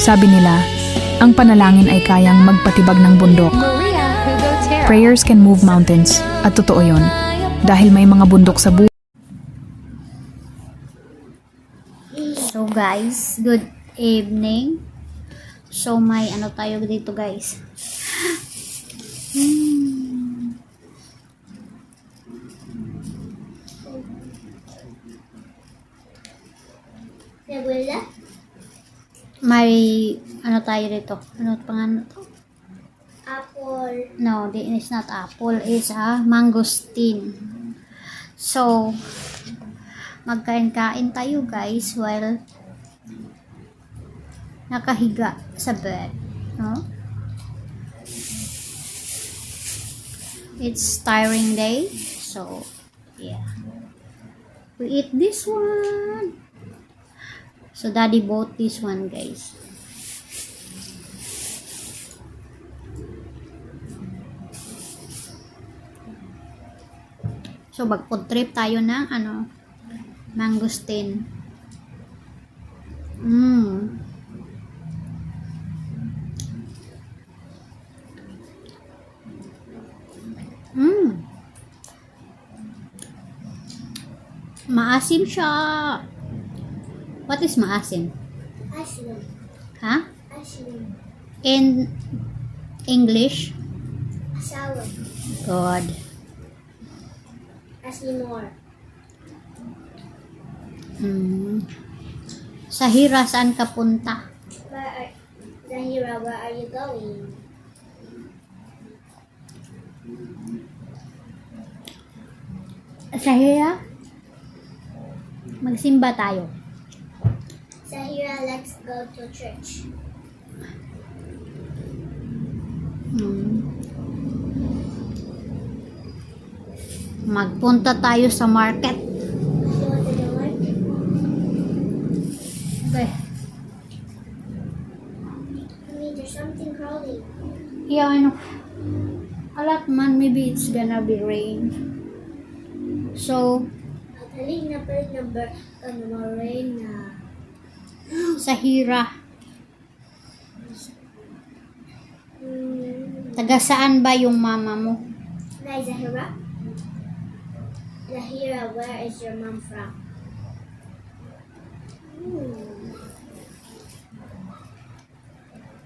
Sabi nila, ang panalangin ay kayang magpatibag ng bundok. Prayers can move mountains. At totoo yun. Dahil may mga bundok sa buhay. So guys, good evening. So may ano tayo dito guys. May ano tayo dito? Ano pangalan to? Apple. No, it's not apple. It's a mangosteen. So, magkain-kain tayo guys while nakahiga sa bed. No? It's tiring day. So, yeah. We eat this one. So, daddy bought this one guys. So, mag-food trip tayo ng mangosteen. Maasim siya. What is maasim? Ashland. Ha? Ashland. In English? Asawa. God. Ashley Moore. Sahira, saan ka punta? Zahira, where are you going? Sahira? Magsimba tayo. Zahira, let's go to church. Magpunta tayo sa market. You want to the market? Okay. I mean, there's something crawling. Yeah, I know. A lot man, maybe it's gonna be rain. So, Galing na pala number rain na. Sahira. Taga saan ba yung mama mo? Nay, Zahira? Zahira, where is your mom from?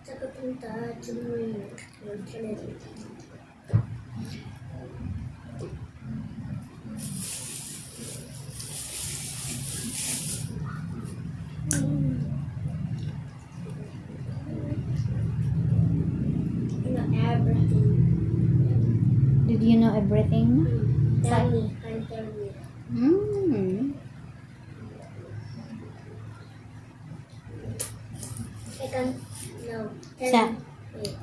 Sa kapunta, tumuloy. Everything. Did you know everything? Tell me, can tell me. I can, no. Tell Sa- me. Wait.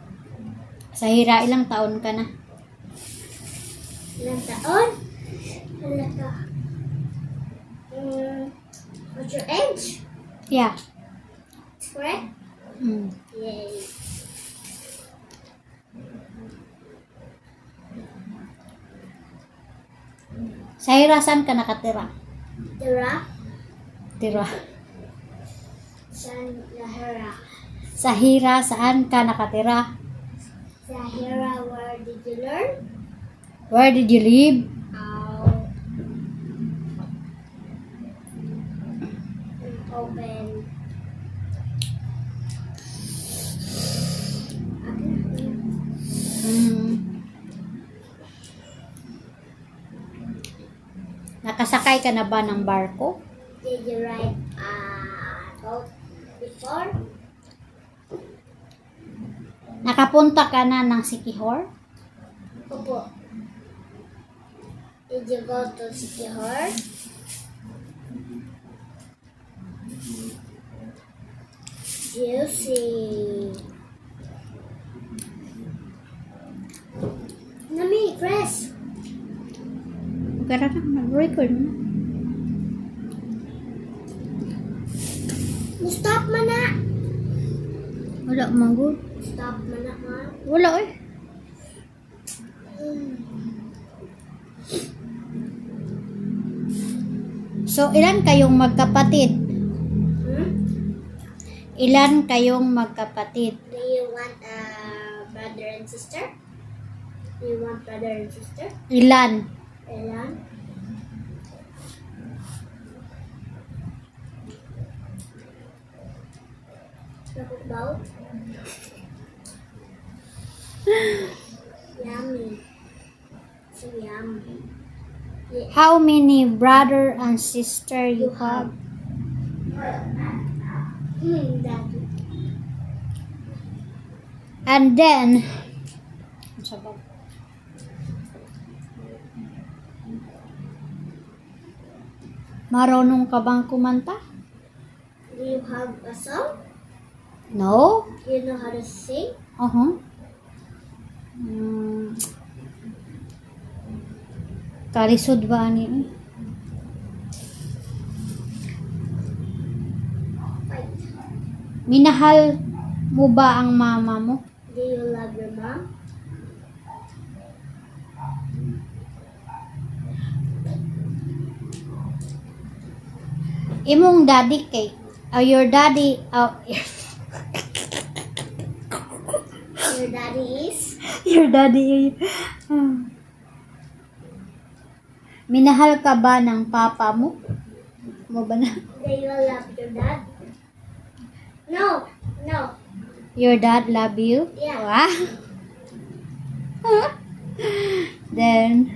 Sahira, ilang taon ka na? Ilang taon? Hala ka. What's your age? Yeah. It's correct? Yay. Sahira, saan ka nakatira? Tira? Tira. San Zahira. Sahira, saan ka nakatira? Zahira, where did you learn? Where did you live? Open. Nakasakay ka na ba ng barko? Did you ride a boat before? Nakapunta ka na ng Sikihor? Opo. Did you go to Sikihor? Juicy. Nami, press. Gara na, mag-record mo. Stop mo na. Wala, manggod. Stop mo na, ha? Wala eh. So, ilan kayong magkapatid? Ilan kayong magkapatid? Do you want a brother and sister? Do you want brother and sister? Ilan? Ilan? Talk about? Yummy. So yummy. How many brother and sister you have? Daddy. And then, marunong ka bang kumanta? Do you have a song? No? Do you know how to sing? Kalisod ba ani? Fight. Minahal mo ba ang mama mo? Do you love your mom? Imong daddy kay your daddy Your daddy is? your daddy minahal ka ba ng papa mo? Mo ba na? Do you love your dad? No. No. Your dad love you? Yeah. Wow. Then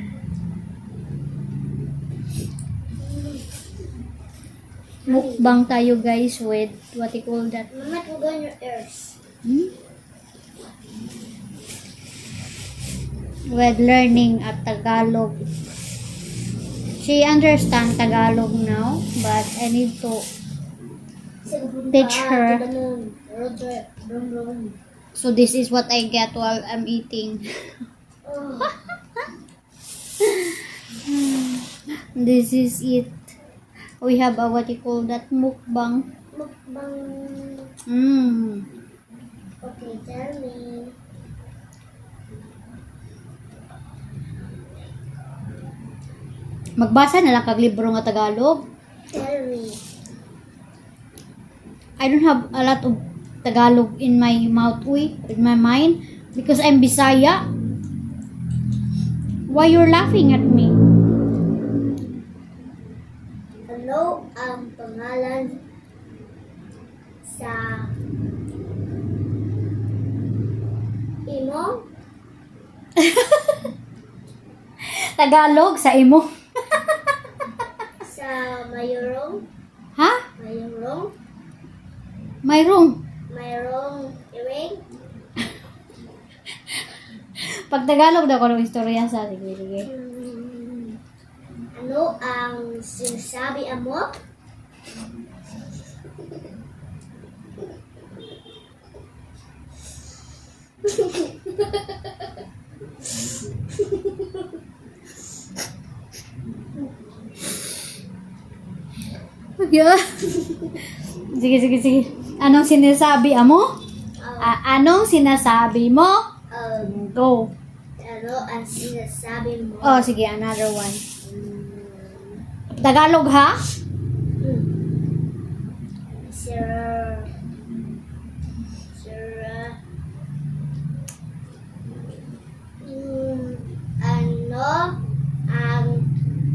mukbang tayo guys with what you call that? Mama, it will go in your ears. With learning at Tagalog. She understand Tagalog now, but I need to teach her. To the moon. Road trip. Vroom, vroom. So this is what I get while I'm eating. Oh. This is it. We have a what you call that mukbang. Mukbang. Okay, tell me. Magbasa na lang kag libro nga Tagalog. Tell me. I don't have a lot of Tagalog in my mouth, in my mind, because I'm Bisaya. Why you're laughing at me? Ano ang pangalan sa imo? Tagalog sa imo. Sa mayroong? Ha? Mayroong? Mayroong. Mayroong iwing? Pag Tagalog daw ko ng istorya sa sige. Ano ang sinasabi mo? Yeah. Sige. Anong sinasabi mo? Anong sinasabi mo? Go. Ano ang sinasabi mo? Oh, sige, another one. Tagalog ha? Sir. Ano ang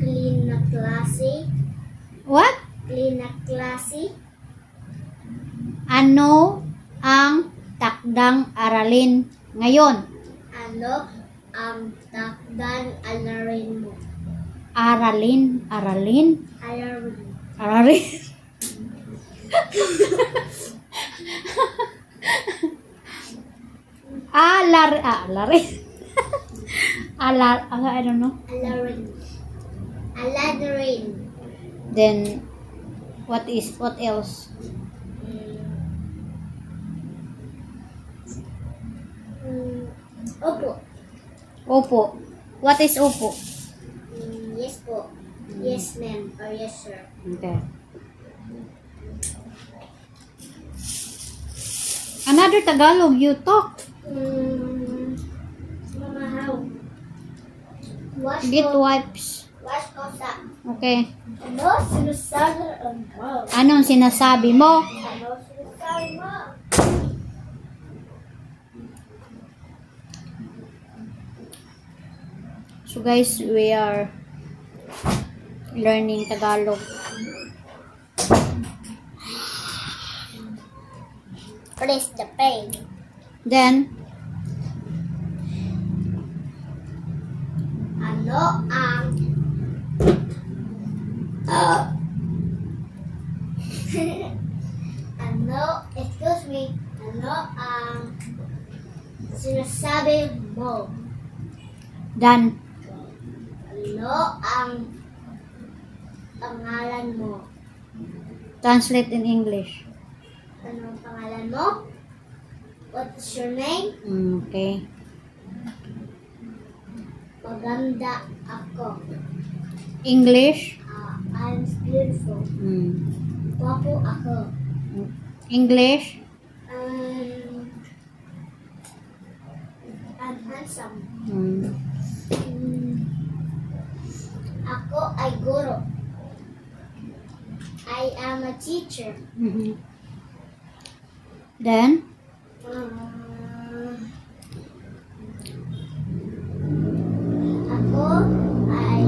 clean na klase? What? Clean na klase? Ano ang takdang aralin ngayon? Ano ang takdan alarin mo? Aralin? Alarin. Aralin? Alarin. I don't know. Alarin. Then, what else? Opo. What is opo? Yes po. Yes ma'am or yes sir. Okay. Another Tagalog you talk. Mama, how? Wash Get ko. wipes. Wash ko sa. Okay. Ano sinasabi mo? Anong sinasabi mo? Ano sinasabi So guys, we are learning Tagalog. Press the page. Then, Ano ang excuse me, ano ang sinasabi mo? dan, Ano ang pangalan mo? translate in English. Ano ang pangalan mo? What is your name? Okay. Maganda ako. English. I'm beautiful. Gwapo ako. English. I'm handsome. Mm. Ako ay guro. I am a teacher. Mhm. Then, Ako ay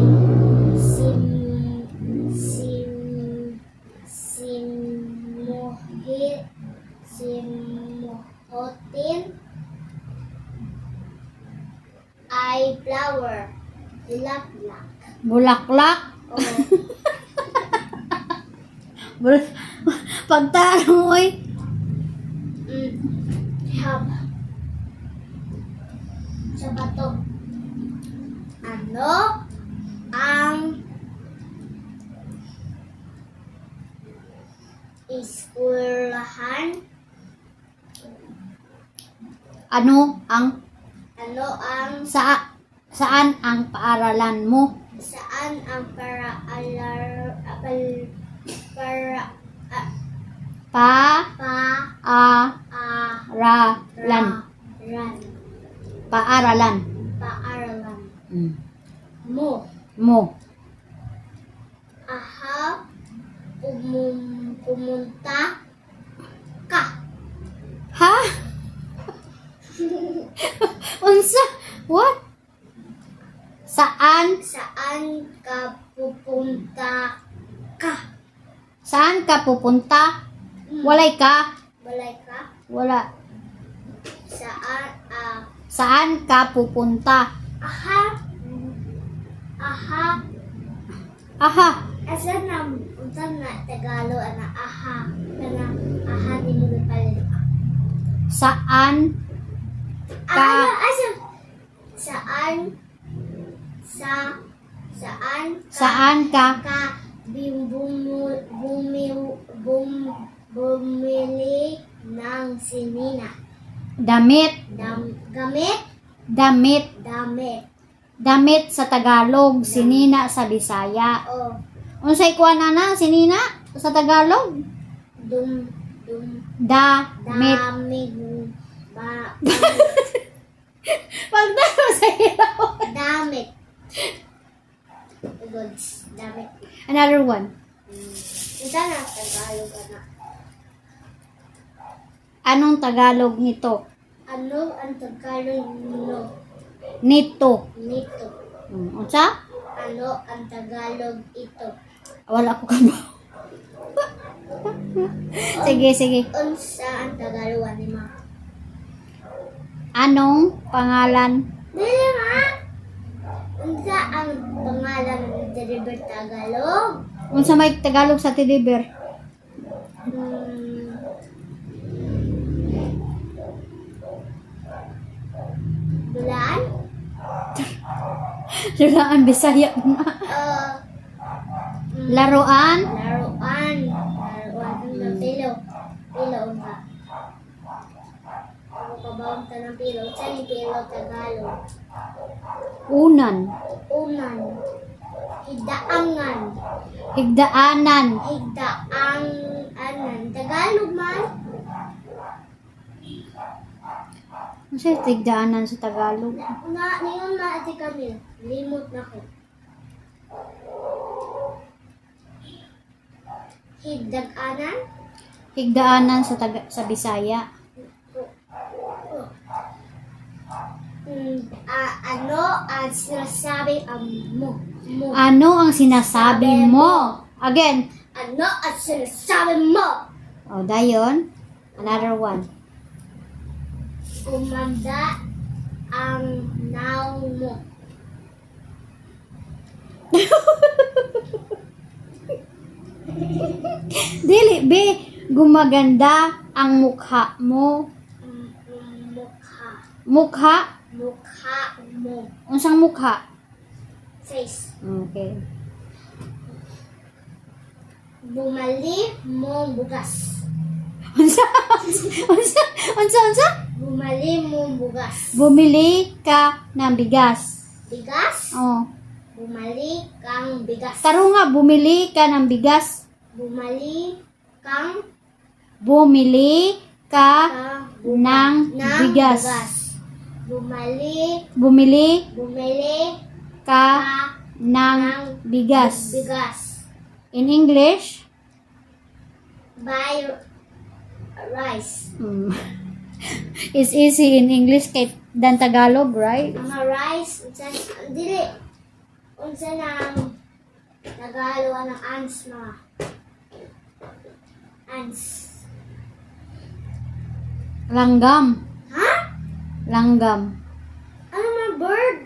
simuhotin ay flower. Laklak. bulaklak. Oh, Pagtarong, oy. hab. Sa bato. Ano ang eskwelahan? Ano ang saan ang paaralan mo? Saan ang paaralan? Paaralan Mo. mo. Aha, pumunta ka. Ha? Unsa? What? Saan Saan ka pupunta ka? saan ka pupunta? Walay ka? Balay ka? Wala. Saan, Saan ka pupunta? aha, Aha. asa na, unta na Tagalog, aha, di mo palit. Saan saan ka bumili ng sinina. damit Damit. damit sa Tagalog, sinina sa Bisaya. Oh, Unsay kuan ana sinina sa Tagalog? Damit. Pagtaro sa ilaw. Damit. Goods. Damit. Another one. Ito na, Tagalog na. Anong Tagalog nito? Ano ang Tagalog Nito. nito? Unsa? Ano ang Tagalog ito? Wala ko kamo. Sige. Unsa ang Tagalog anima? Anong pangalan? Dili ma! Unsa ang pangalan ng Deliver Tagalog? Unsa may Tagalog sa Tidiber? Dulaan? Laruan Bisaya na. Laruan? Laruan. Pilo unta. Ako kabawang ta ng pilo. Saan yung pilo Tagalog? Unan. Hidaangan. Higdaanan. Higdaangan. Tagalog man. Unsa yung higdaanan sa Tagalog? Niyon na ati kami. Limot na ko. Higdaganan? Higdaanan sa Bisaya. Ano ang sinasabi mo? Ano ang sinasabi mo? Again. Ano ang sinasabi mo? Oh, dayon. Another one. Umanda ang noun mo. Dili, be. Gumaganda ang mukha mo. Mukha. Mukha? Mukha mo. Unsang mukha? Face. Okay. Bumali mo bugas. Unsa? Bumali mo bugas. Bumili ka ng bigas. Bigas? Oh. Bumali kang bigas. Taro nga, bumili ka ng bigas. Bumali kang Bumili ka ng bigas. Bumili Ka ka ng bigas. bigas. In English? Buy rice. It's easy in English than Tagalog, right? Mga rice, dili. Unsa nang Tagalog ng ants mga ants. Langgam. Ha? Langgam. Ano mga bird?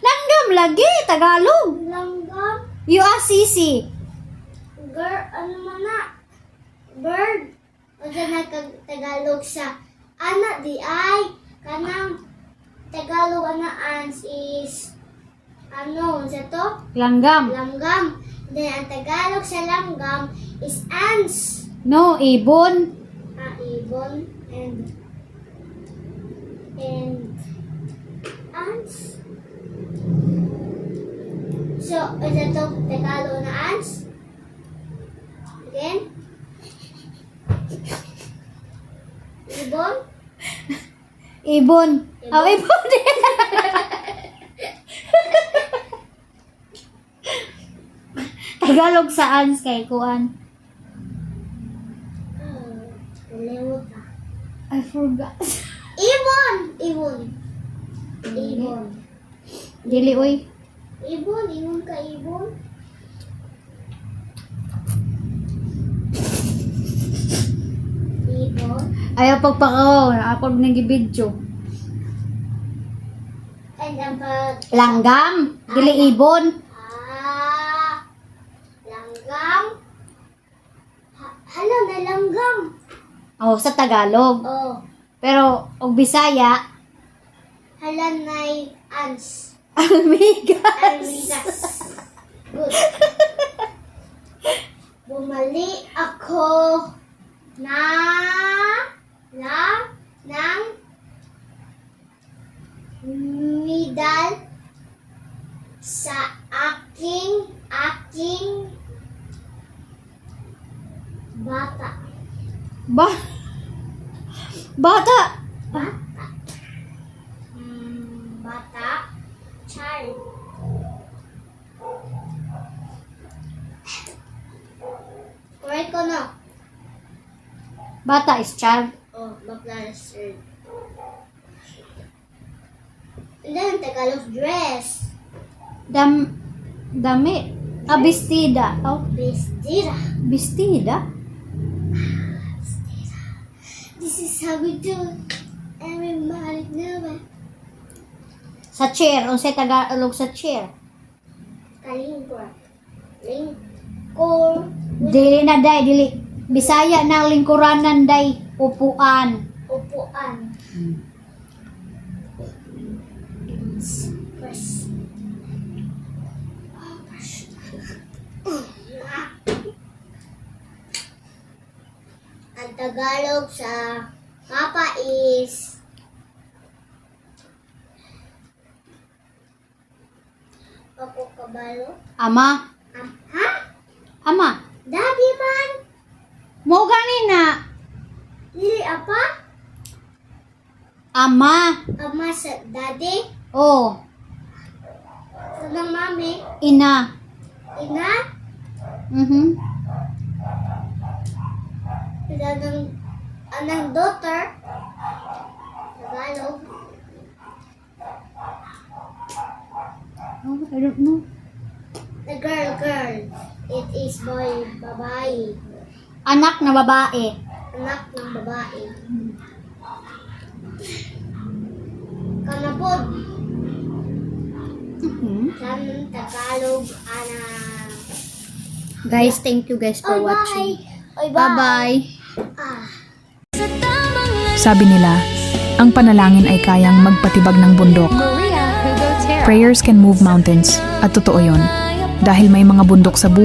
Langgam lagi, Tagalog. Langgam? You are sisi. Girl, ano man na? Bird? Unsa na Tagalog sa anak di ay kanang Tagalog ana ants is ano unsa to? Langgam. Langgam. Then ang Tagalog sa langgam is ants. No, ibon. Ibon and ants. So, is that to Tagalog na ants? Again? Ibon? Ibon. Oh, ibon. Tagalog sa ans kay kuan. Kalimut ka. I forgot. Ibon! Ibon. Ibon. Dili oy. Ibon. Ibon ka ibon. Ibon. Ayaw pagpakaw, ako nagibidyo. And ang pag... Langgam, dili ibon. Langgam. Hala na langgam. Oh, sa Tagalog. Oh. Pero og Bisaya, Hala na ants. almigas. Almigas. Good. Bumali ako ng medal sa aking bata. Bata. Bata. Child. Correct ko no? Bata is child. Oh, bakla na shirt. And then, Tagalog dress. Damit. Bestida. Oh, Bestida. bestida. This is how we do it. Everybody know it. Sa chair, unsay Tagalog sa chair? Kalingkor. Lingkor. Dili na day, dili. Bisaya na lingkuranan day, upuan. Upuan. Press. Ang Tagalog sa papa is Papo Kabalo. Ama. Ha? Ama. Daddy man? Mo ganina. Dili apa? Ama. Ama sa daddy? Oh, Sa ng mami? ina. Ina? Mhm. Anang daughter. Tagalog. Oh, I don't know. The girl. It is boy, babae. Anak na babae. Anak ng babae. Kanapod. Kanang Tagalog, anak. Guys, thank you guys for watching. Bye-bye. Ah. Sabi nila, ang panalangin ay kayang magpatibag ng bundok. Prayers can move mountains. At totoo yon. Dahil may mga bundok sa buhay.